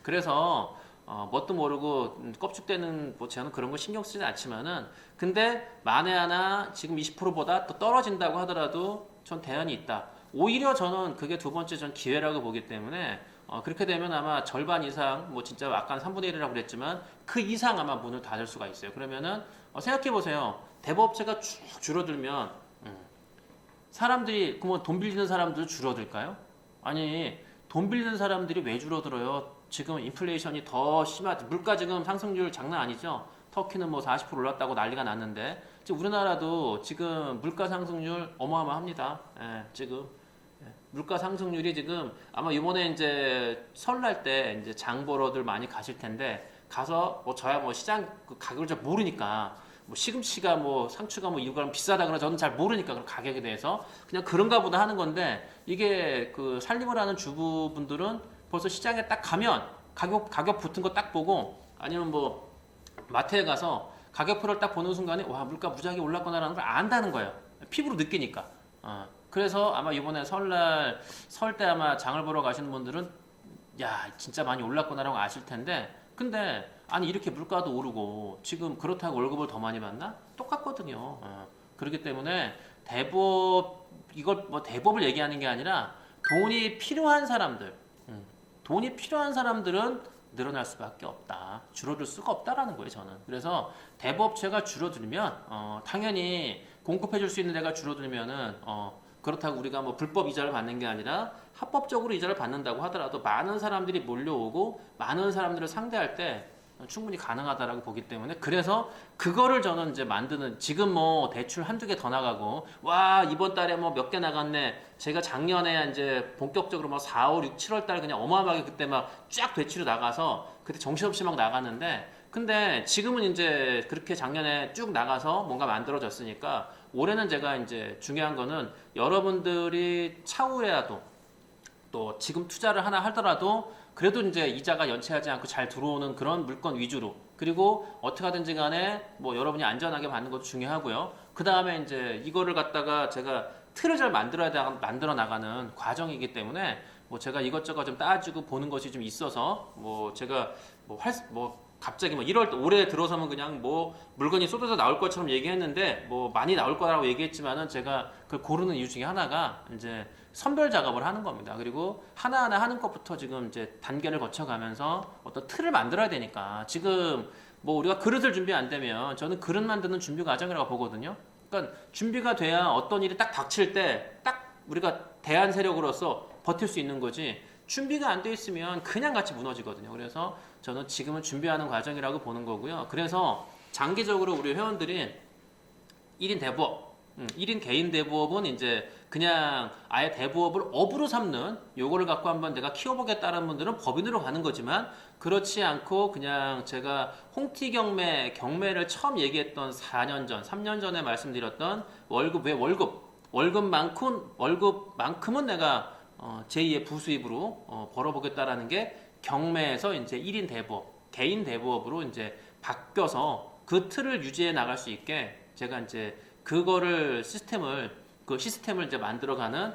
Speaker 3: 그래서 뭣도 모르고 껍죽대는 저는 그런 거 신경 쓰지 않지만은 근데 만에 하나 지금 20%보다 또 떨어진다고 하더라도 전 대안이 있다. 오히려 저는 그게 두 번째 전 기회라고 보기 때문에 그렇게 되면 아마 절반 이상 뭐 진짜 아까 3분의 1이라고 그랬지만 그 이상 아마 문을 닫을 수가 있어요. 그러면은 생각해 보세요. 대부업체가 쭉 줄어들면 사람들이 그러면 돈 빌리는 사람들 줄어들까요? 아니 돈 빌리는 사람들이 왜 줄어들어요? 지금 인플레이션이 더 물가 지금 상승률 장난 아니죠? 터키는 뭐 40% 올랐다고 난리가 났는데 지금 우리나라도 지금 물가 상승률 어마어마합니다. 지금 물가 상승률이 지금 아마 이번에 이제 설날 때 이제 장 보러들 많이 가실 텐데 가서 뭐 저야 뭐 시장 그 가격을 잘 모르니까 뭐 시금치가 뭐 상추가 뭐 이거랑 비싸다 그러나 저는 잘 모르니까 그 가격에 대해서 그냥 그런가 보다 하는 건데 이게 그 살림을 하는 주부분들은 벌써 시장에 딱 가면 가격 붙은 거 딱 보고 아니면 뭐 마트에 가서 가격표를 딱 보는 순간에 와 물가 무지하게 올랐구나라는 걸 안다는 거예요. 피부로 느끼니까. 그래서 아마 이번에 설날 설 때 아마 장을 보러 가시는 분들은 야 진짜 많이 올랐구나라고 아실 텐데 근데 아니 이렇게 물가도 오르고 지금 그렇다고 월급을 더 많이 받나? 똑같거든요. 그렇기 때문에 이걸 뭐 대법을 얘기하는 게 아니라 돈이 필요한 사람들, 돈이 필요한 사람들은 늘어날 수밖에 없다. 줄어들 수가 없다라는 거예요, 저는. 그래서 대부업체가 줄어들면 당연히 공급해 줄 수 있는 데가 줄어들면은 그렇다고 우리가 뭐 불법 이자를 받는 게 아니라 합법적으로 이자를 받는다고 하더라도 많은 사람들이 몰려오고 많은 사람들을 상대할 때 충분히 가능하다라고 보기 때문에 그래서 그거를 저는 이제 만드는 지금 뭐 대출 한두 개 더 나가고 와 이번 달에 뭐 몇 개 나갔네 제가 작년에 이제 본격적으로 뭐 4, 5, 6, 7월 달에 그냥 어마어마하게 그때 막 쫙 대출이 나가서 그때 정신없이 막 나갔는데 근데 지금은 이제 그렇게 작년에 쭉 나가서 뭔가 만들어졌으니까 올해는 제가 이제 중요한 거는 여러분들이 차후에라도 또 지금 투자를 하나 하더라도 그래도 이제 이자가 연체하지 않고 잘 들어오는 그런 물건 위주로 그리고 어떻게 하든지 간에 뭐 여러분이 안전하게 받는 것도 중요하고요. 그 다음에 이제 이거를 갖다가 제가 틀을 잘 만들어 나가는 과정이기 때문에 뭐 제가 이것저것 좀 따지고 보는 것이 좀 있어서 뭐 제가 갑자기 뭐 1월 올해 들어서면 그냥 뭐 물건이 쏟아져 나올 것처럼 얘기했는데 뭐 많이 나올 거라고 얘기했지만은 제가 그걸 고르는 이유 중에 하나가 이제 선별 작업을 하는 겁니다. 그리고 하나하나 하는 것부터 지금 이제 단계를 거쳐가면서 어떤 틀을 만들어야 되니까 지금 뭐 우리가 그릇을 준비 안 되면 저는 그릇 만드는 준비 과정이라고 보거든요. 그러니까 준비가 돼야 어떤 일이 딱 닥칠 때 딱 우리가 대안 세력으로서 버틸 수 있는 거지 준비가 안 돼 있으면 그냥 같이 무너지거든요. 그래서 저는 지금은 준비하는 과정이라고 보는 거고요. 그래서 장기적으로 우리 회원들이 1인 대부업, 1인 개인 대부업은 이제 그냥 아예 대부업을 업으로 삼는 요거를 갖고 한번 내가 키워보겠다는 분들은 법인으로 가는 거지만 그렇지 않고 그냥 제가 홍티 경매를 처음 얘기했던 4년 전, 3년 전에 말씀드렸던 월급만큼은 내가 제2의 부수입으로 벌어보겠다라는 게 경매에서 이제 1인 대부업, 개인 대부업으로 이제 바뀌어서 그 틀을 유지해 나갈 수 있게 제가 이제 그거를 시스템을 이제 만들어가는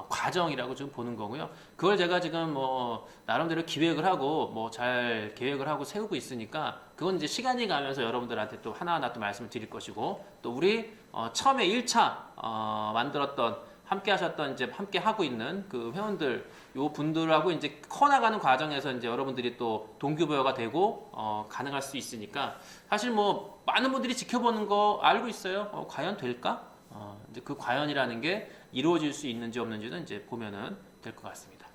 Speaker 3: 과정이라고 좀 보는 거고요. 그걸 제가 지금 뭐 나름대로 기획을 하고 뭐 잘 계획을 하고 세우고 있으니까 그건 이제 시간이 가면서 여러분들한테 또 하나하나 또 말씀을 드릴 것이고 또 우리 처음에 1차 만들었던 함께 하셨던 이제 함께 하고 있는 그 회원들 요 분들하고 이제 커나가는 과정에서 이제 여러분들이 또 동기부여가 되고 가능할 수 있으니까 사실 뭐 많은 분들이 지켜보는 거 알고 있어요. 과연 될까? 이제 그 과연이라는 게 이루어질 수 있는지 없는지는 이제 보면은 될 것 같습니다.